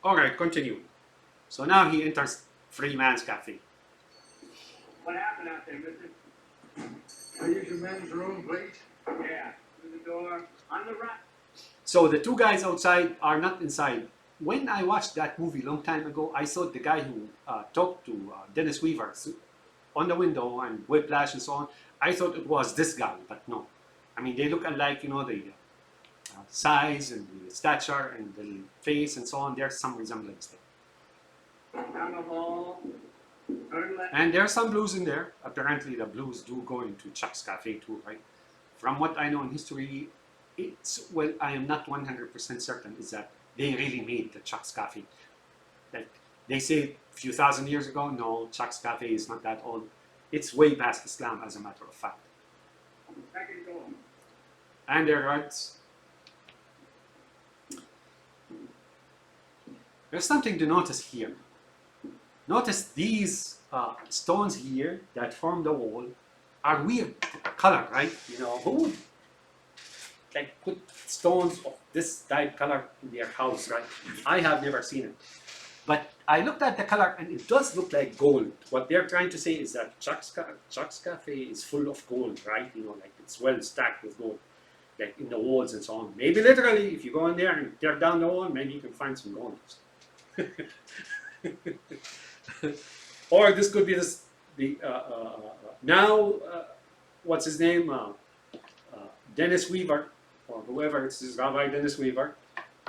All right, continue. So now he enters Freeman's Cafe. What happened out there, mister? I use your men's room, please. Yeah, through the door, on the right. So the two guys outside are not inside. When I watched that movie long time ago, I saw the guy who talked to Dennis Weaver on the window and Whiplash and so on. I thought it was this guy, but no. I mean, they look alike, you know, the size and the stature and the face and so on. There's some resemblance there. Down the hall, turn left. And there are some blues in there. Apparently, the blues do go into Chuck's Cafe too, right? From what I know in history, it's, well, I am not 100% certain, is that they really made the Chuck's Cafe. Like they say a few thousand years ago, no, Chuck's Cafe is not that old. It's way past Islam, as a matter of fact. Second door. And there are rights. There's something to notice here. Notice these stones here that form the wall are weird color, right? You know, who would like put stones of this type color in their house, right? I have never seen it. But I looked at the color and it does look like gold. What they're trying to say is that Chuck's Cafe is full of gold, right? You know, like it's well stacked with gold, like in the walls and so on. Maybe literally, if you go in there and tear down the wall, maybe you can find some gold. Or this could be now what's his name, Dennis Weaver, or whoever, it's his Rabbi Dennis Weaver.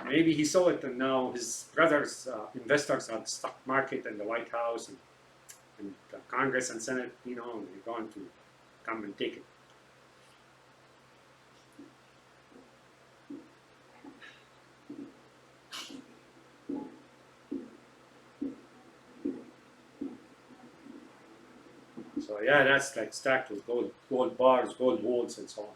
Maybe he saw it and now his brothers, investors at the stock market and the White House and the Congress and Senate, you know, they're going to come and take it. So yeah, that's like stacked with gold bars, gold walls, and so on.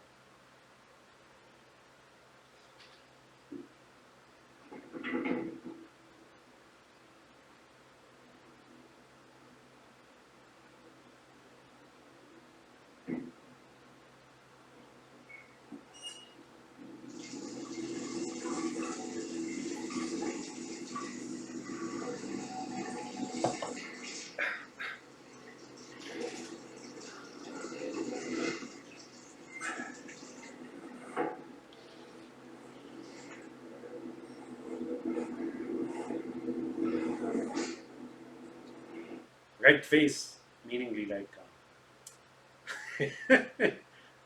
Red face, meaningly like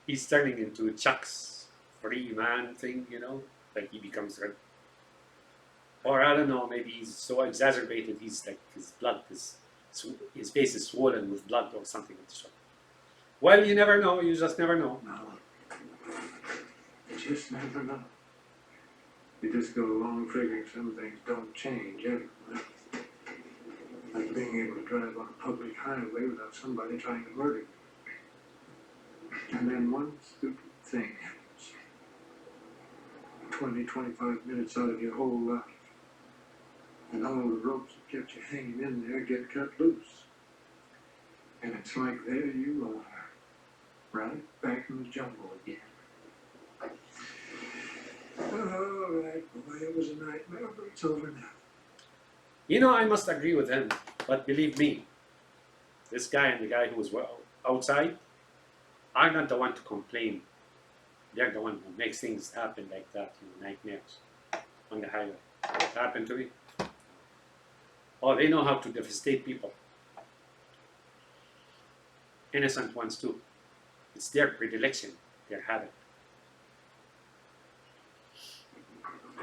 he's turning into Chuck's free man thing, you know, like he becomes red. Or I don't know, maybe he's so exacerbated, he's like his face is swollen with blood or something of the sort. Well, you never know, you just never know. No. You just never know. You just go along figuring some things don't change everywhere. Like being able to drive on a public highway without somebody trying to murder you. And then one stupid thing happens. 20, 25 minutes out of your whole life. And all the ropes that kept you hanging in there get cut loose. And it's like there you are, right back in the jungle again. All right, boy, it was a nightmare, but it's over now. You know, I must agree with him, but believe me, this guy and the guy who was outside are not the one to complain. They're the one who makes things happen like that, you know, nightmares on the highway. What happened to me? Oh, they know how to devastate people. Innocent ones too. It's their predilection, their habit.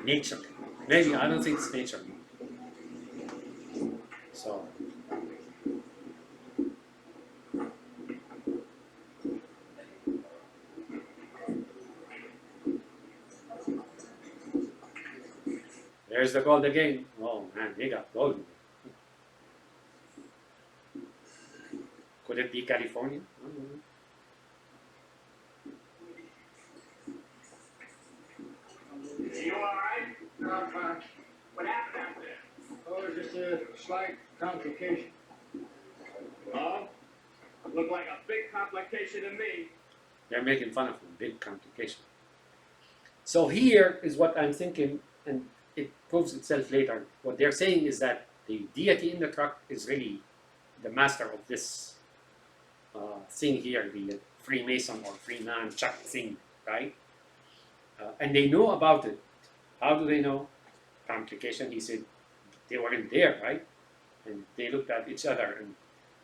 Nature. Maybe, I don't think it's nature. So, there's the gold again. Oh man, they got gold. Could it be California? I don't know. You all right? No, I'm fine. What happened out there? Oh, it's just a slight complication. Oh, looked like a big complication to me. They're making fun of him. Big complication. So here is what I'm thinking, and it proves itself later. What they're saying is that the deity in the truck is really the master of this thing here, the Freemason or Freeman Chuck thing, right? And they know about it. How do they know? Complication, he said, they weren't there, right? And they looked at each other, and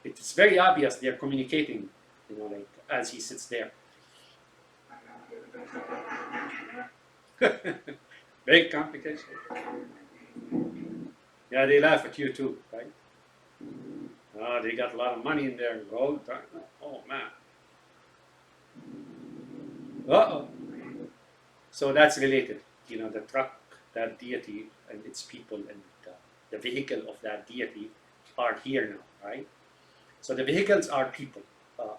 it's very obvious they're communicating, like as he sits there. Big complication. Yeah, they laugh at you too, right? Oh, they got a lot of money in there, gold. Oh man. Uh-oh. So that's related. The truck, that deity, and its people, and the vehicle of that deity are here now, right? So the vehicles are people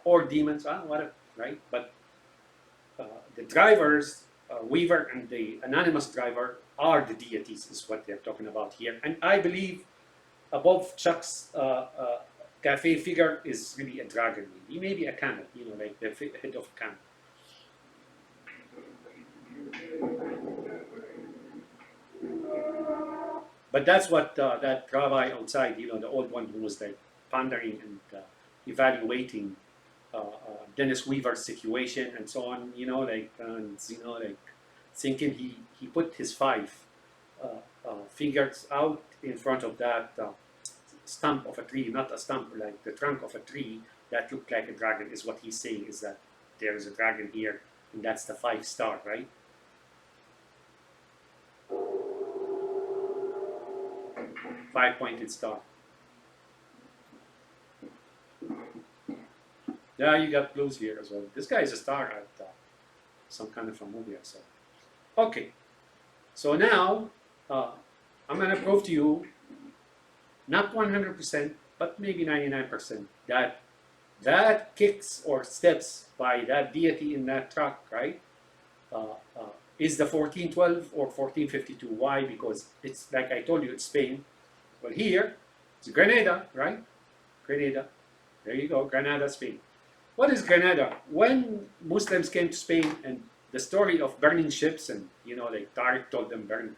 or demons, whatever, right? But the drivers, Weaver and the anonymous driver, are the deities, is what they're talking about here. And I believe above Chuck's cafe figure is really a dragon. He may be a camel, like the head of a camel. But that's what that rabbi outside, the old one who was like pondering and evaluating Dennis Weaver's situation and so on, like thinking he put his 5 fingers out in front of that stump of a tree, not a stump, like the trunk of a tree that looked like a dragon, is what he's saying, is that there is a dragon here, and that's the 5-star, right? Five-pointed star. Yeah, you got blues here as well. This guy is a star at some kind of a movie or so. Okay, so now I'm going to prove to you, not 100%, but maybe 99%, that kicks or steps by that deity in that truck, right, is the 1412 or 1452. Why? Because it's, like I told you, it's Spain. Well, here, it's Granada, right? Granada. There you go, Granada, Spain. What is Granada? When Muslims came to Spain, and the story of burning ships, and like Tariq told them, burn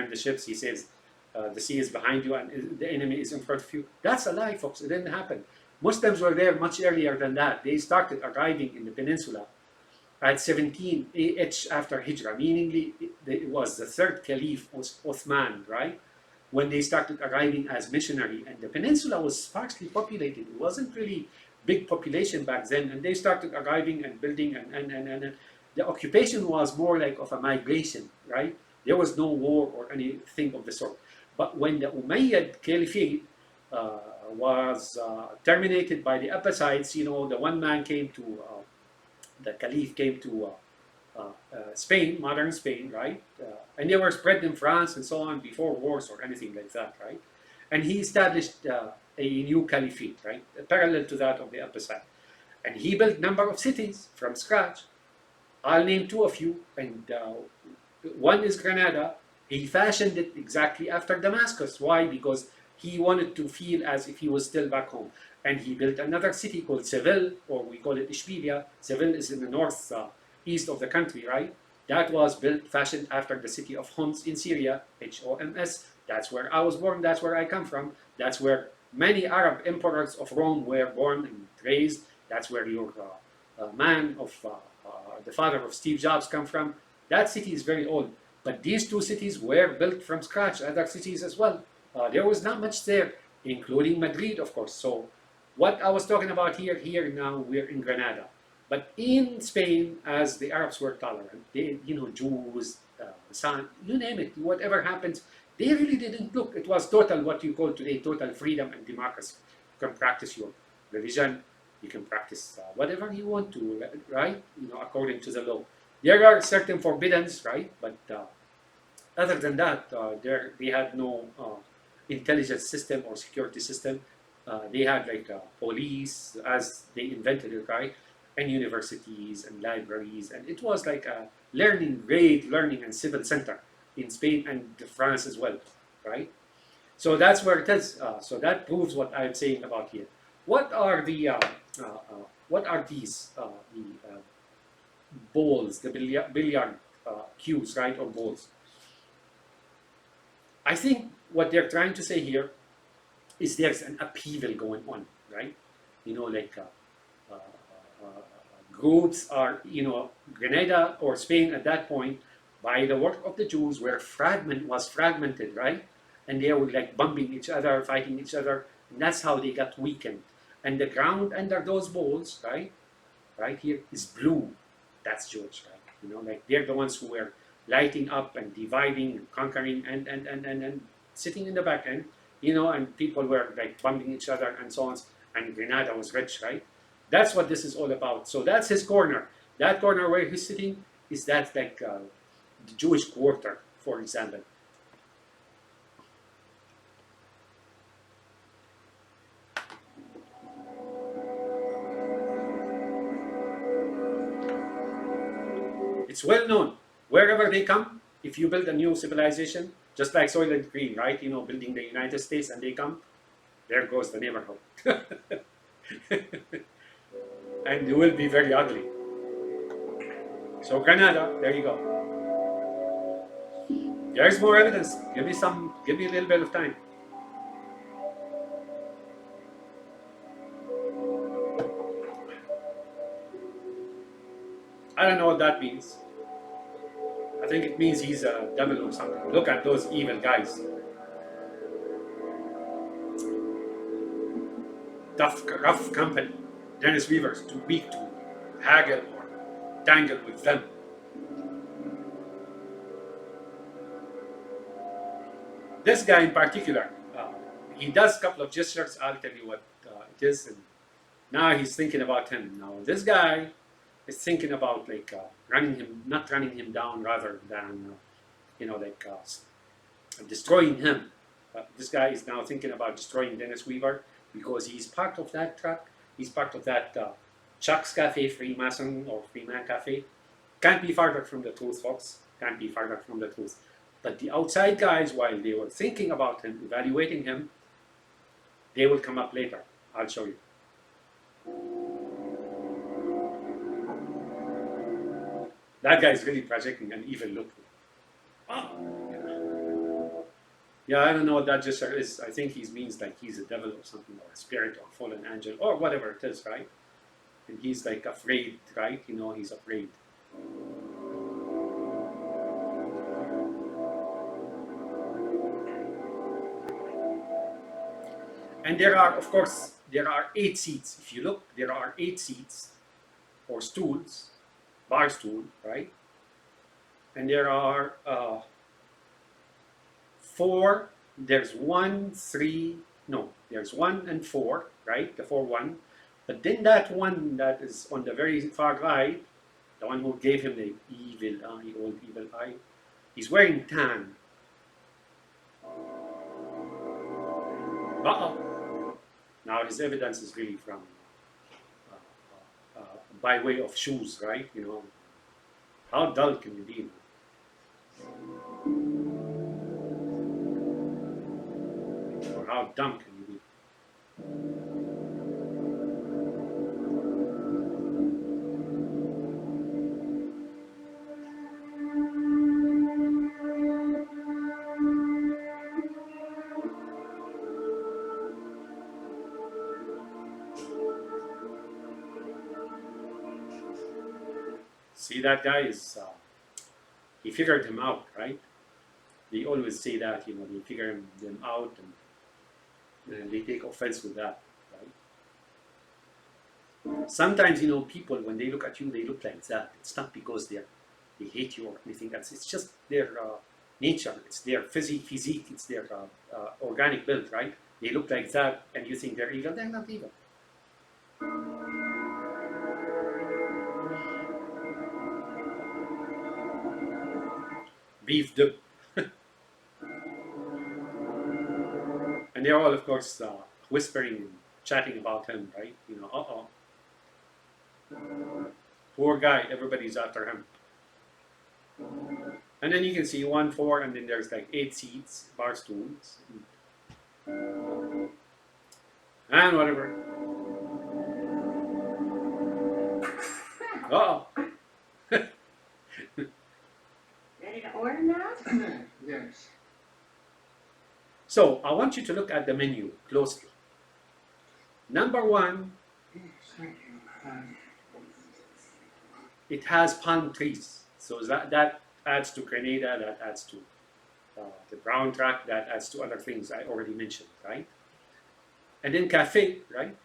the ships. He says, the sea is behind you and the enemy is in front of you. That's a lie, folks. It didn't happen. Muslims were there much earlier than that. They started arriving in the peninsula at 17 AH after Hijrah, meaning it was the 3rd Caliph, Uthman, right? When they started arriving as missionary, and the peninsula was sparsely populated. It wasn't really big population back then, and they started arriving and building, and the occupation was more like of a migration, right? There was no war or anything of the sort. But when the Umayyad Caliphate was terminated by the Abbasides, the one man came to, the Caliph came to Spain, modern Spain, right? And they were spread in France and so on before wars or anything like that, right? And he established a new caliphate, right? Parallel to that of the Abbasid. And he built a number of cities from scratch. I'll name 2 of you, and one is Granada. He fashioned it exactly after Damascus. Why? Because he wanted to feel as if he was still back home. And he built another city called Seville, or we call it Ishbilia. Seville is in the north east of the country, right? That was built, fashioned after the city of Homs in Syria, Homs. That's where I was born, that's where I come from. That's where many Arab emperors of Rome were born and raised. That's where your man of the father of Steve Jobs come from. That city is very old. But these 2 cities were built from scratch, other cities as well. There was not much there, including Madrid, of course. So what I was talking about here now, we're in Granada. But in Spain, as the Arabs were tolerant, they, Jews, you name it, whatever happens, they really didn't look. It was total, what you call today, total freedom and democracy. You can practice your religion, you can practice whatever you want to, right? According to the law. There are certain forbiddance, right? But other than that, they had no intelligence system or security system. They had like police, as they invented it, right? And universities and libraries, and it was like a great learning and civil center in Spain and France as well, right? So that's where it is. So that proves what I'm saying about here. What are the what are these balls, the billiard cues, right, or balls? I think what they're trying to say here is there's an upheaval going on, right? You know, like groups are, you know, Grenada or Spain at that point, by the work of the Jews, was fragmented, right? And they were like bumping each other, fighting each other, and that's how they got weakened. And the ground under those balls, right here is blue. That's Jewish, right? You know, like they're the ones who were lighting up and dividing and conquering and sitting in the back end, you know, and people were like bumping each other and so on. And Grenada was rich, right? That's what this is all about. So that's his corner. That corner where he's sitting is that like the Jewish quarter, for example. It's well known. Wherever they come, if you build a new civilization, just like Soylent Green, right? You know, building the United States and they come, there goes the neighborhood. And it will be very ugly. So Granada, there you go. There's more evidence. Give me a little bit of time. I don't know what that means. I think it means he's a devil or something. Look at those evil guys. Tough, rough company. Dennis Weaver's too weak to haggle or tangle with them. This guy in particular, he does a couple of gestures. I'll tell you what it is. And now he's thinking about him. Now this guy is thinking about like not running him down, rather than destroying him. This guy is now thinking about destroying Dennis Weaver because he's part of that truck. He's part of that Chuck's Cafe, Freemason or Freeman Cafe. Can't be farther from the truth, folks. Can't be farther from the truth. But the outside guys, while they were thinking about him, evaluating him, they will come up later. I'll show you. That guy is really projecting an evil look. Oh. Yeah, I don't know what that gesture is. I think he means like he's a devil or something, or a spirit or fallen angel, or whatever it is, right? And he's like afraid, right? You know, he's afraid. And there are, of course, 8 seats. If you look, there are 8 seats or stools, bar stool, right? And there are 4. There's 1, 3. No, there's 1 and 4, right? The 4-1. But then that one that is on the very far right, the one who gave him the old evil eye, he's wearing tan. Now his evidence is really from by way of shoes, right? You know, how dull can you be? Or how dumb can you be? See, that guy is, he figured him out, right? They always say that, you know, they figure them out and they take offense with that, right? Sometimes, you know, people, when they look at you, they look like that. It's not because they hate you or anything else. It's just their nature. It's their physique. It's their organic build, right? They look like that and you think they're evil. They're not evil. Beef dip. And they're all, of course, whispering and chatting about him, right? You know, poor guy, everybody's after him. And then you can see 1, 4, and then there's like 8 seats, bar stools. And whatever. Ready to order now? Yes. So I want you to look at the menu closely. Number one, Yes, thank you. it has palm trees. So that adds to Grenada, that adds to the brown track, that adds to other things I already mentioned, right? And then cafe, right?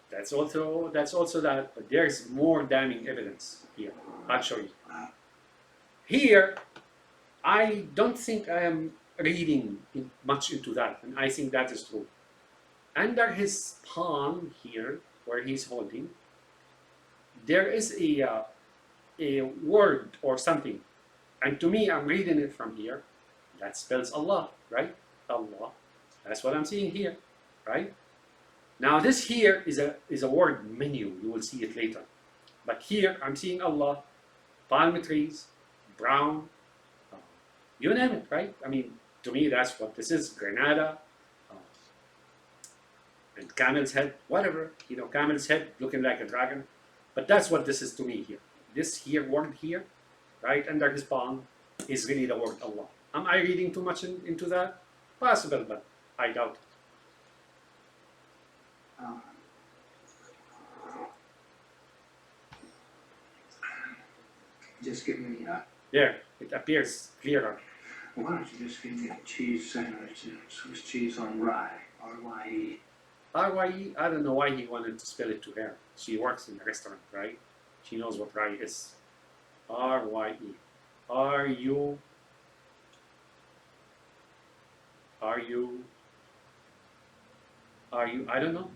That's also that, but there's more damning evidence here. I'll show you. Here, I don't think I am reading much into that, and I think that is true. Under his palm here, where he's holding, there is a word or something. And to me, I'm reading it from here. That spells Allah, right? Allah. That's what I'm seeing here, right? Now this here is a word menu. You will see it later. But here I'm seeing Allah, palm trees, brown, uh, you name it, right? I mean, to me that's what this is. Granada, uh, and camel's head, whatever. Camel's head looking like a dragon. But that's what this is to me here. This here word here, right under his palm, is really the word Allah. Am I reading too much into that? Possible, but I doubt it. Just give me There, it appears clearer. why don't you just give me a cheese sandwich and Swiss cheese on rye, R-Y-E. R-Y-E, I don't know why he wanted to spell it to her. She works in a restaurant, right? She knows what rye is. R-Y-E. R-U... I don't know.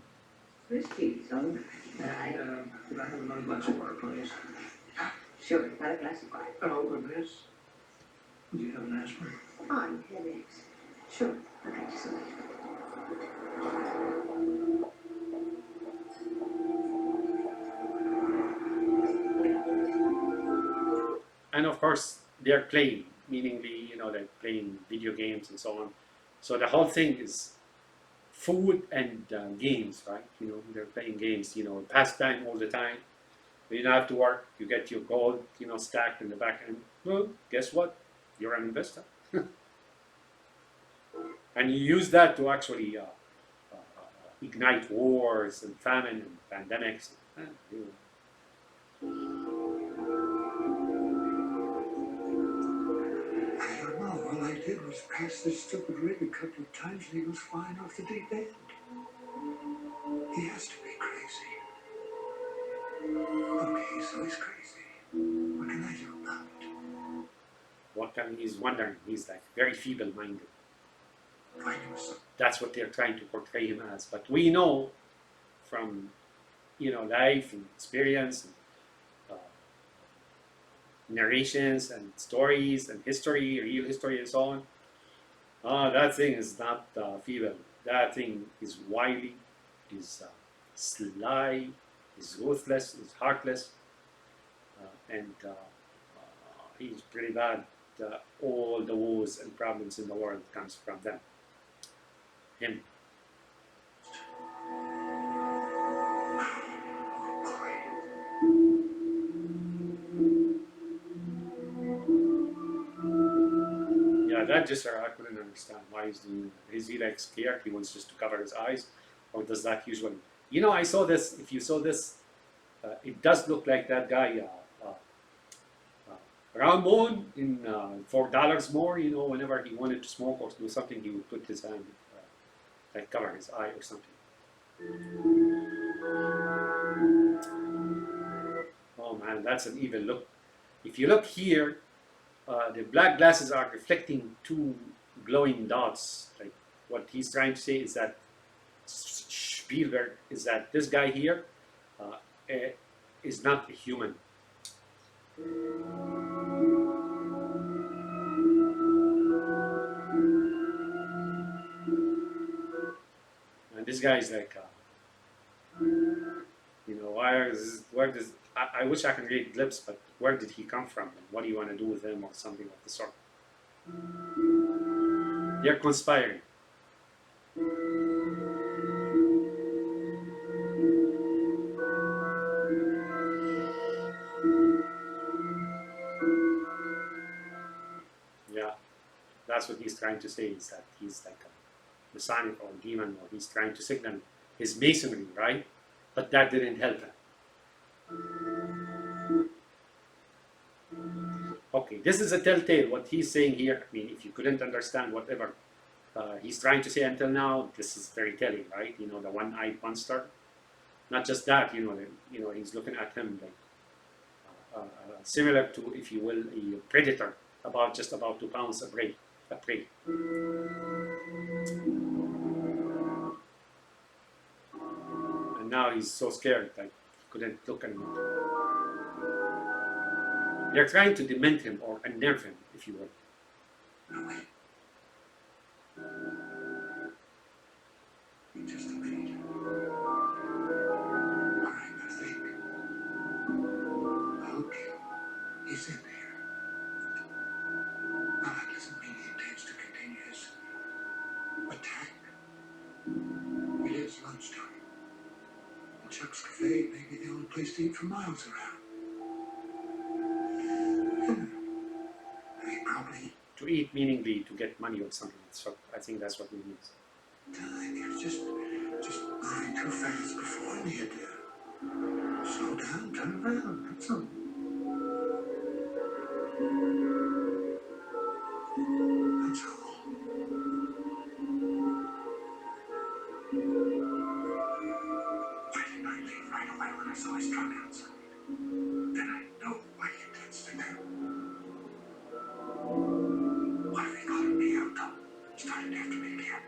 Swiss cheese on rye. Could I have another glass of water, please? Sure, got a glass of wine. Oh, goodness. Do you have an aspirin? On headaches. Sure, I'll get you some. And of course, they're playing, meaning they're playing video games and so on. So the whole thing is food and games, right? They're playing games, pastime all the time. You don't have to work. You get your gold, stacked in the back end. Well, guess what? You're an investor. And you use that to actually ignite wars and famine and pandemics. I don't know. All I did was pass this stupid rig a couple of times and he was flying off the deep end. He has to be crazy. Okay, so he's crazy. What can I do about it? He's wondering. He's like very feeble-minded. Find him some. That's what they're trying to portray him as. But we know from life and experience and narrations and stories and history, real history and so on. That thing is not feeble. That thing is wily, is sly, is ruthless, is heartless, and he's pretty bad. All the wars and problems in the world comes from them. Him. Yeah, that just I couldn't understand why he's doing that. Is he like scared? He wants just to cover his eyes, or does that usually? I saw this. If you saw this, it does look like that guy. Ramon in $4 more. Whenever he wanted to smoke or do something, he would put his hand, like cover his eye or something. Oh man, that's an evil look. If you look here, the black glasses are reflecting two glowing dots. Like what he's trying to say is that Spielberg is that this guy here is not a human. And this guy is like, where does I wish I could read lips, but where did he come from? And what do you want to do with him, or something of the sort? They're conspiring. that's what he's trying to say, is that he's like a Masonic or demon, or he's trying to signal his masonry, right? But that didn't help him. Okay, this is a telltale. What he's saying here, I mean, if you couldn't understand whatever he's trying to say until now, this is very telling, right? You know, the one-eyed monster. Not just that, he's looking at him like similar to, if you will, a predator just about to pounce a prey. And now he's so scared that he couldn't look anymore. They're trying to dement him or unnerve him, if you will. No, wait. You just agreed. All right, now think. Okay, he's in there. Now that doesn't mean he intends to continue his attack. It is lunchtime. And Chuck's Cafe may be the only place to eat for miles around. And he probably To eat, meaning to get money or something. So I think that's what he means. time. You're just moving too fast before me. Slow down, turn around. That's all. That's all. Why didn't I leave right away when I saw his truck outside? Then I know what he intends to do. What if he called me out, though? Started after me again.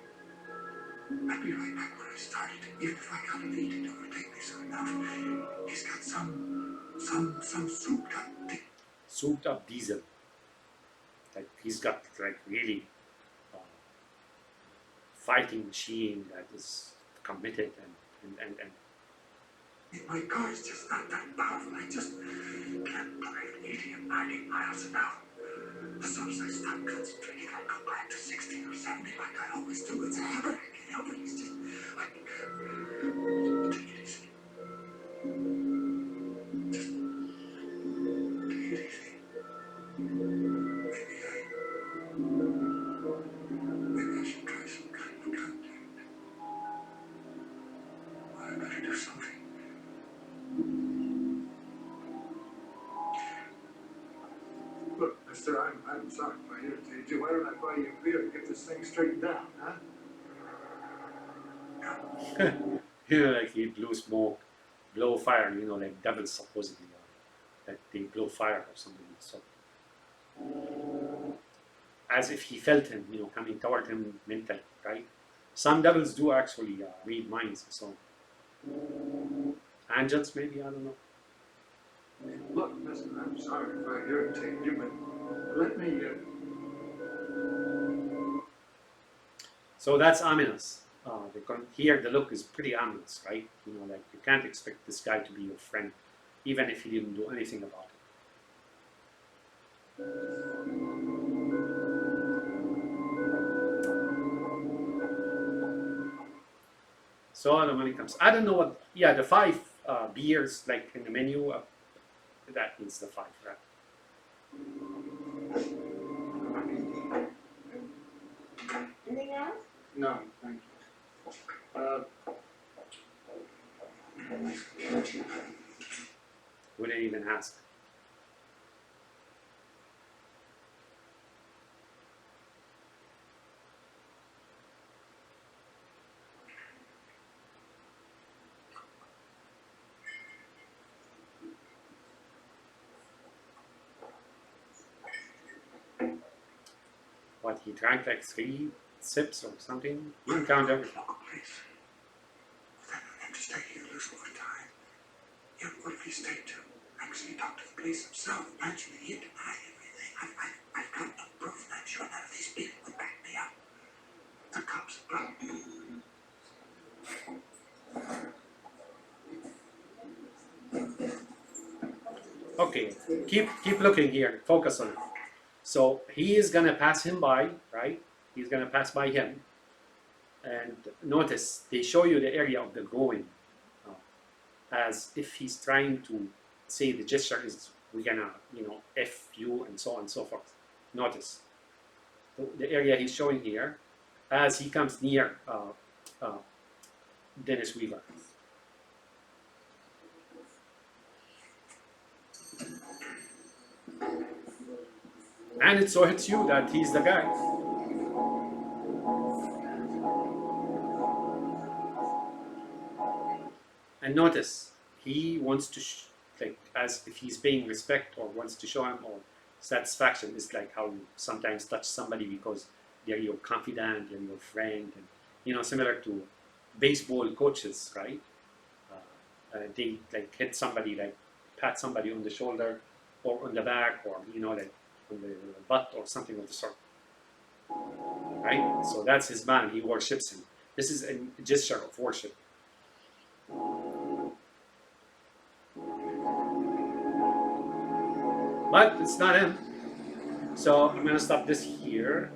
I'd be right back where I started, even if I got an eat to overtake me soon enough. He's got some souped up thing. Souped up diesel. Like he's got like really fighting machine that is committed and My car's just not that powerful. I just can't drive 80 and 90 miles an hour. As soon as I stop concentrating, I go back to 60 or 70 like I always do. It's a habit. I can't help it. It's just, take it easy. Just take it easy. Maybe I should try some kind of contact. Or I better do something. Look, mister, I'm sorry if I irritated you. Why don't I buy you a beer and get this thing straightened out, huh? like he blew smoke, blow fire, like devils supposedly that they blow fire or something. So as if he felt him, coming toward him mentally, right? Some devils do actually read minds, so angels maybe, I don't know. Look, mister, I'm sorry if I irritated you, but let me, So that's ominous. Here the look is pretty ominous, right? Like you can't expect this guy to be your friend, even if he didn't do anything about it. So the money comes. I don't know what. Yeah, the 5 beers like in the menu. That means the 5, right? Anything else? no, thank you. We didn't even ask. What, he drank like 3 sips or something? He didn't count everything. Local place. Then him to stay here lose more time. Yeah, what if he stayed to actually talk to the police himself? Naturally, he'd deny everything. I've got no proof, and I'm sure none of these people would back me up. The cops are probably. Okay, keep looking here. Focus on it. So he is gonna pass him by, right? He's gonna pass by him. And notice they show you the area of the groin, as if he's trying to say the gesture is we're gonna, F you and so on and so forth. Notice. the area he's showing here, as he comes near Dennis Weaver. And it so hits you that he's the guy. And notice, he wants to, like, as if he's paying respect or wants to show him, or satisfaction is like how you sometimes touch somebody because they're your confidant and your friend, and similar to baseball coaches, right? They like hit somebody, like pat somebody on the shoulder or on the back, or like on the butt or something of the sort, right? So that's his man. He worships him. This is a gesture of worship. But it's not him. So I'm gonna stop this here.